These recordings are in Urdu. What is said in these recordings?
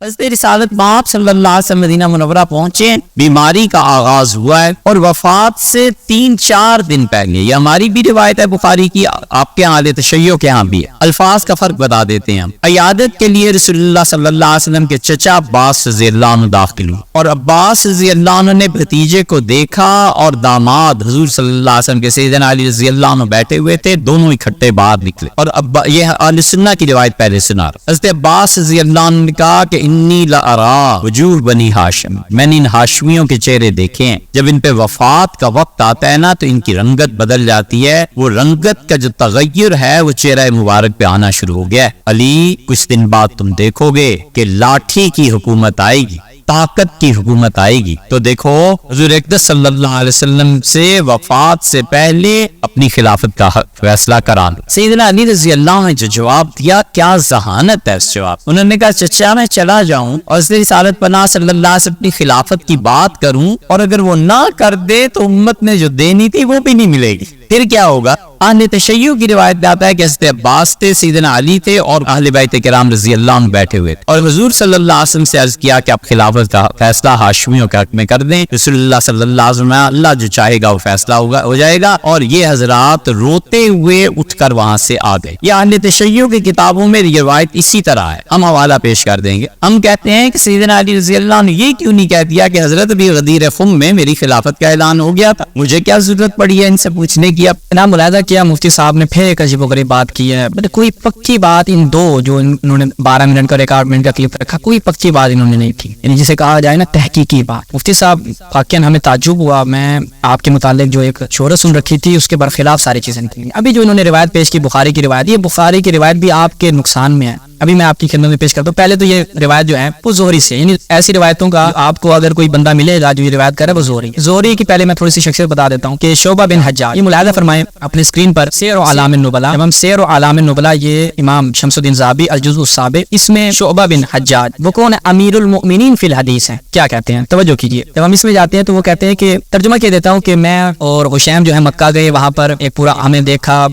حضرت رسالت مآب صلی اللہ علیہ وسلم مدینہ منورہ پہنچے، بیماری کا آغاز ہوا ہے اور وفات سے 3-4 دن پہلے، یہ ہماری بھی روایت ہے بخاری کی، آپ کے اہل تشیع کے ہاں بھی ہے، الفاظ کا فرق بتا دیتے ہیں ہم۔ عیادت کے لیے رسول اللہ صلی اللہ علیہ وسلم کے چچا عباس رضی اللہ عنہ داخل ہوئے، اور عباس رضی اللہ عنہ نے بھتیجے کو دیکھا اور داماد حضور صلی اللہ علیہ وسلم کے سیدنا علی رضی اللہ عنہ بیٹھے ہوئے تھے، دونوں اکٹھے باہر نکلے، اور یہ اہل سنہ کی روایت پہلے سنا رہا۔ حضرت عباس رضی اللہ عنہ نے کہا کہ انی لارا وجوہ بنی ہاشم، میں نے ان ہاشمیوں کے چہرے دیکھے ہیں، جب ان پہ وفات کا وقت آتا ہے نا تو ان کی رنگت بدل جاتی ہے، وہ رنگت کا جو تغیر ہے وہ چہرہ مبارک پہ آنا شروع ہو گیا ہے۔ علی کچھ دن بعد تم دیکھو گے کہ لاٹھی کی حکومت آئے گی، طاقت کی حکومت آئے گی۔ تو دیکھو حضور اقدس صلی اللہ علیہ وسلم سے وفات سے پہلے اپنی خلافت کا فیصلہ کران۔ سیدنا علی رضی اللہ عنہ نے جو جواب دیا، کیا ذہانت ہے اس جواب۔ انہوں نے کہا چچا میں چلا جاؤں اور حضرت رسالت پناہ صلی اللہ علیہ وسلم اپنی خلافت کی بات کروں، اور اگر وہ نہ کر دے تو امت نے جو دینی تھی وہ بھی نہیں ملے گی، پھر کیا ہوگا؟ اہل تشیع کی روایت میں آتا ہے کہ حضرت عباس تھے، سیدنا علی تھے، اور اہل بیت کرام رضی اللہ عنہ بیٹھے ہوئے تھے، اور حضور صلی اللہ علیہ وسلم سے عرض کیا کہ آپ خلافت کا فیصلہ ہاشمیوں کے حق میں کر دیں۔ رسول اللہ صلی اللہ علیہ وسلم، اللہ جو چاہے گا وہ فیصلہ ہو جائے گا، اور یہ حضرات روتے ہوئے اٹھ کر وہاں سے آ گئے۔ یہ اہل تشیع کی کتابوں میں یہ روایت اسی طرح ہے، ہم حوالہ پیش کر دیں گے۔ ہم کہتے ہیں کہ سیدنا علی رضی اللہ عنہ یہ کیوں نہیں کہہ دیا کہ حضرت بھی غدیر خم میں میری خلافت کا اعلان ہو گیا تھا، مجھے کیا ضرورت پڑی ہے ان سے پوچھنے کی؟ اب ملاحظہ کیا مفتی صاحب نے پھر ایک عجیب و غریب بات کی ہے، کوئی پکی بات ان دو جو انہوں نے 12 منٹ کا اور 1 منٹ کا کلپ رکھا، کوئی پکی بات انہوں نے نہیں کی، یعنی جسے کہا جائے نا تحقیقی بات۔ مفتی صاحب واقعا ہمیں تعجب ہوا، میں آپ کے متعلق جو ایک شہرت سن رکھی تھی اس کے برخلاف ساری چیزیں نکلی۔ ابھی جو انہوں نے روایت پیش کی بخاری کی روایت، یہ بخاری کی روایت بھی آپ کے نقصان میں ہے، ابھی میں آپ کی خدمت میں پیش کرتا ہوں۔ پہلے تو یہ روایت جو ہے وہ زہری سے، یعنی ایسی روایتوں کا آپ کو اگر کوئی بندہ ملے گا جو یہ روایت کرے وہ زہری کی پہلے میں تھوڑی سی شخصیت بتا دیتا ہوں کہ شعبہ بن حجاج، یہ ملاحظہ فرمائیں اپنے اسکرین پر سیر و اعلام النبلاء، جب ہم سیر و اعلام النبلاء، یہ امام شمس الدین ذہبی الجزء السابع، اس میں شعبہ بن حجاج وہ کون ہے؟ امیر المؤمنین فی الحدیث ہیں۔ کیا کہتے ہیں؟ توجہ کیجیے، جب ہم اس میں جاتے ہیں تو وہ کہتے ہیں کہ ترجمہ کہہ دیتا ہوں کہ میں اور حشیم جو ہے مکہ گئے، وہاں پر ایک پورا ہمیں دیکھا،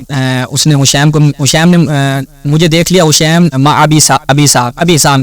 اس نے حشیم نے مجھے دیکھ لیا، حشیم مع ابی سام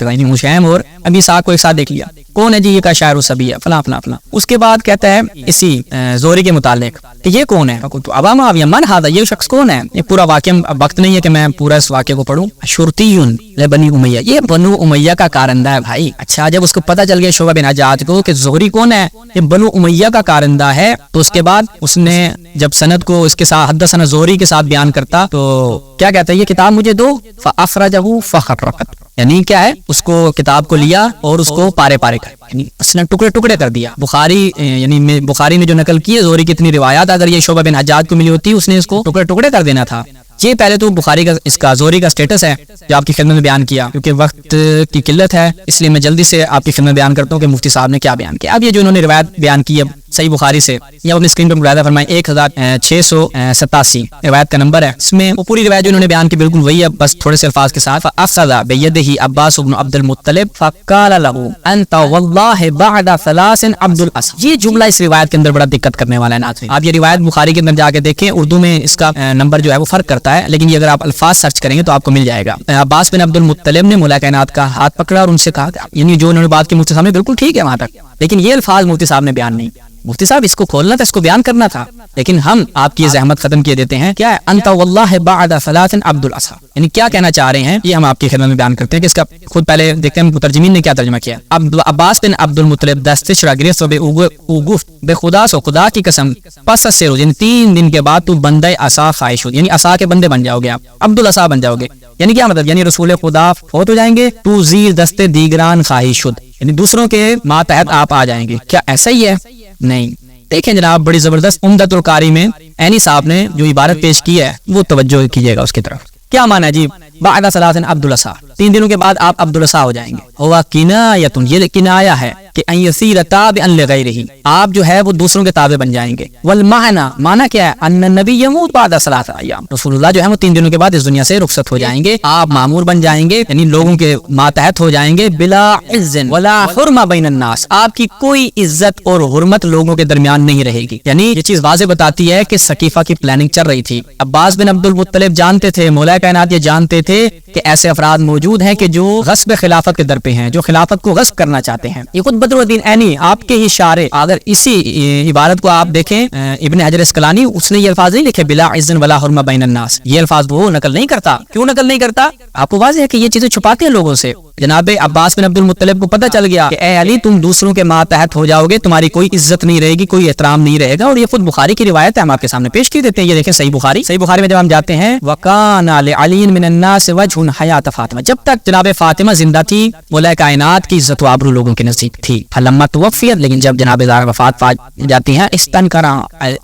یعنی حشیم اور ابی ساق کو ایک ساتھ دیکھ لیا، کون ہے جی؟ یہ کا شاعر و صبی ہے فلاں فلاں فلاں۔ اس کے بعد کہتا ہے اسی زہری کے متعلق کہ یہ کون ہے؟ تو ابا معاویہ من ھذا، یہ شخص کون ہے؟ یہ پورا واقعہ وقت نہیں ہے کہ میں پورا اس واقعے کو پڑھوں۔ شرطی لبنی امیہ، یہ بنو امیہ کا کارندہ ہے بھائی۔ اچھا جب اس کو پتہ چل گیا شعبہ بن حجاج کو کہ زہری کون ہے، یہ بنو امیہ کا کارندہ ہے، تو اس کے بعد اس نے جب سند کو اس کے ساتھ حدثنا زہری کے ساتھ بیان کرتا تو کیا کہتا ہے؟ یہ کتاب مجھے دو، فافرجہ فخرقت، یعنی کیا ہے؟ اس کو کتاب کو لیا اور اس کو پارے پارے کر، یعنی اس نے ٹکڑے ٹکڑے کر دیا۔ بخاری یعنی بخاری نے جو نقل کی ہے زہری کی اتنی روایات، اگر یہ شعبہ بن حجاج کو ملی ہوتی اس نے اس کو ٹکڑے ٹکڑے کر دینا تھا۔ یہ پہلے تو بخاری کا اس کا زہری کا سٹیٹس ہے جو آپ کی خدمت میں بیان کیا، کیونکہ وقت کی قلت ہے اس لیے میں جلدی سے آپ کی خدمت بیان کرتا ہوں کہ مفتی صاحب نے کیا بیان کیا۔ اب یہ جو انہوں نے روایت بیان کی ہے صحیح بخاری سے، یہ اپنی اسکرین پر ملاحظہ فرمائیں 1687 روایت کا نمبر ہے، اس میں وہ پوری روایت جو انہوں نے بیان کی بالکل وہی ہے، بس تھوڑے سے الفاظ کے ساتھ۔ فاخذ بیدہ عباس بن عبد المطلب فقال له انت والله بعد 3 عبد الاسد۔ یہ جملہ اس روایت کے اندر بڑا دقت کرنے والا ہے ناظرین، آپ یہ روایت بخاری کے اندر جا کے دیکھیں، اردو میں اس کا نمبر جو ہے وہ فرق کرتا ہے، لیکن یہ اگر آپ الفاظ سرچ کریں گے تو آپ کو مل جائے گا۔ عباس بن عبد المطلب نے مولا کائنات کا ہاتھ پکڑا اور ان سے کہا، یعنی جو انہوں نے بات کی مفتی صاحب نے بالکل ٹھیک ہے وہاں تک، لیکن یہ الفاظ مفتی صاحب نے بیان نہیں۔ مفتی صاحب اس کو کھولنا تھا، اس کو بیان کرنا تھا، لیکن ہم آپ کی زحمت ختم کیے دیتے ہیں۔ کیا ہے؟ انت واللہ بعد 3 عبد الاسد، یعنی کیا کہنا چاہ رہے ہیں یہ ہم آپ کی خدمت میں بیان کرتے ہیں کہ اس کا خود پہلے دیکھتے ہیں مترجمین نے کیا ترجمہ کیا۔ عباس بن عبد المطلب دستش را گرفت و او گفت بے خدا سو خدا کی قسم پس سے روز، یعنی 3 دن کے بعد تو بندہ عصا خواہش ہو، یعنی عصا کے بندے بن جاؤ گے آپ، عبد العصا بن جاؤ گے، یعنی کیا مطلب؟ یعنی رسول خدا فوت ہو جائیں گے، تو زیر دستے دیگران خواہش شد، یعنی دوسروں کے ماتحت آپ آ جائیں گے۔ کیا ایسا ہی ہے؟ نہیں، دیکھیں جناب بڑی زبردست عمدۃ القاری میں عینی صاحب نے جو عبارت پیش کی ہے وہ توجہ کیجیے گا اس کی طرف۔ کیا معنی ہے جی؟ بعد 3 عبد العصا، 3 دنوں کے بعد آپ عبد العصا ہو جائیں گے۔ ہوا کنایۃ، یہ کنایا ہے کہ ان یصیر تابعا لغیرہ، آپ جو ہے وہ دوسروں کے تابع بن جائیں گے. والمعنی، معنی کیا ہے؟ ان النبی یموت بعد 3 ایام، رسول اللہ جو ہے وہ 3 دنوں کے بعد اس دنیا سے رخصت ہو جائیں گے. آپ مامور بن جائیں گے، یعنی لوگوں کے ماتحت ہو جائیں گے. بلا عز ولا حرمہ بین الناس، آپ کی کوئی عزت اور حرمت لوگوں کے درمیان نہیں رہے گی. یعنی یہ چیز واضح بتاتی ہے کہ سقیفہ کی پلاننگ چل رہی تھی. عباس بن عبد المطلب جانتے تھے، مولا کائنات یہ جانتے تھے کہ ایسے افراد موجود ہیں کہ جو غصب خلافت کے در پہ ہیں، جو خلافت کو غصب کرنا چاہتے ہیں. یہ خود بدر الدین عینی آپ کے ہی اشارے، اگر اسی عبارت کو آپ دیکھیں ابن حجر اسقلانی، اس نے یہ الفاظ نہیں لکھے بلا عز ولا حرمہ بین الناس، یہ الفاظ وہ نقل نہیں کرتا. کیوں نقل نہیں کرتا؟ آپ کو واضح ہے کہ یہ چیزیں چھپاتے ہیں لوگوں سے. جناب عباس بن عبد المطلب کو پتہ چل گیا کہ اے علی تم دوسروں کے ماتحت ہو جاؤ گے، تمہاری کوئی عزت نہیں رہے گی، کوئی احترام نہیں رہے گا. اور یہ خود بخاری کی روایت ہے، ہم آپ کے سامنے پیش کی دیتے ہیں. یہ دیکھیں صحیح بخاری میں جب ہم جاتے ہیں وکان لعلی من الناس وجہ حیات فاطمہ، جب تک جناب فاطمہ زندہ تھی مولا کائنات کی عزت و آبرو لوگوں کے نزدیک تھی. فلما توفیت، لیکن جب جناب زہرا وفات پا جاتی ہیں، استنکرا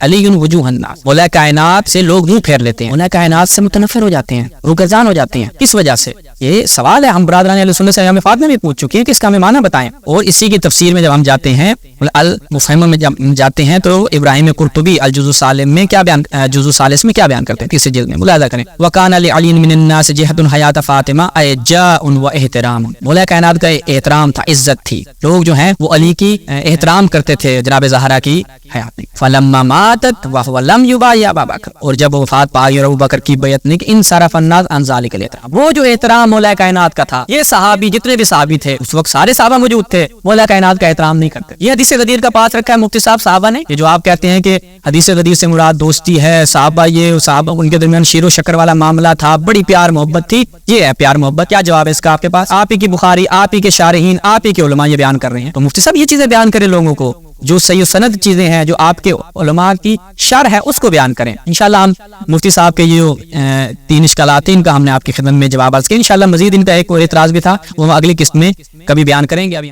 علی وجوہ الناس، مولا کائنات سے لوگ منہ پھیر لیتے ہیں، مولا کائنات سے متنفر ہو جاتے ہیں، روگردان ہو جاتے ہیں. کس وجہ سے؟ یہ سوال ہے، ہم برادران اہل سنت سے ہمیں فاطمہ بھی پوچھ چکے ہیں کہ اس کا ہمیں معنی بتائیں. اور اسی کی تفسیر میں جب ہم جاتے ہیں المفہم میں جب جاتے ہیں تو ابراہیم قرطبی الجزء الثالث میں کیا بیان، جزء الثالث میں کیا بیان کرتے ہیں؟ تیسرے جلد میں ملاحظہ کریں. وکان لعلی من الناس جہۃ حیات فاطمہ ای جاء و احترام، مولا کائنات کا احترام تھا، عزت تھی. لوگ جو ہیں وہ علی کی احترام کرتے تھے جناب زہرا کی حیات میں. فلما ماتت وهو لم يبايع ابا بکر، اور جب وہ وفات پا گئی اور ابو بکر کی بیعت نہیں کی، انصرف الناس عن ذلك الاحترام، وہ جو احترام مولا کائنات کا تھا، یہ صحابی جتنے بھی صحابی تھے اس وقت سارے صحابہ موجود تھے، مولا کائنات کا احترام نہیں کرتے. یہ حدیث غدیر کا پاس رکھا ہے مفتی صاحب صحابہ نے. یہ جو آپ کہتے ہیں کہ حدیث غدیر سے مراد دوستی ہے، صحابہ یہ صحابہ ان کے درمیان شیر و شکر والا معاملہ تھا، بڑی پیار محبت تھی، یہ ہے پیار محبت. کیا جواب ہے اس کا آپ کے پاس؟ آپ ہی کی بخاری، آپ ہی کے شارحین، آپ ہی کے علماء یہ بیان کر رہے ہیں. تو مفتی صاحب یہ چیزیں بیان کریں لوگوں کو، جو صحیح و سند چیزیں ہیں، جو آپ کے علماء کی شرح ہے اس کو بیان کریں. انشاءاللہ ہم مفتی صاحب کے یہ 3 اشکالات ان کا ہم نے آپ کی خدمت میں جواب عرض کیا. انشاءاللہ مزید ان کا ایک اور اعتراض بھی تھا، وہ ہم اگلی قسط میں کبھی بیان کریں گے. ابھی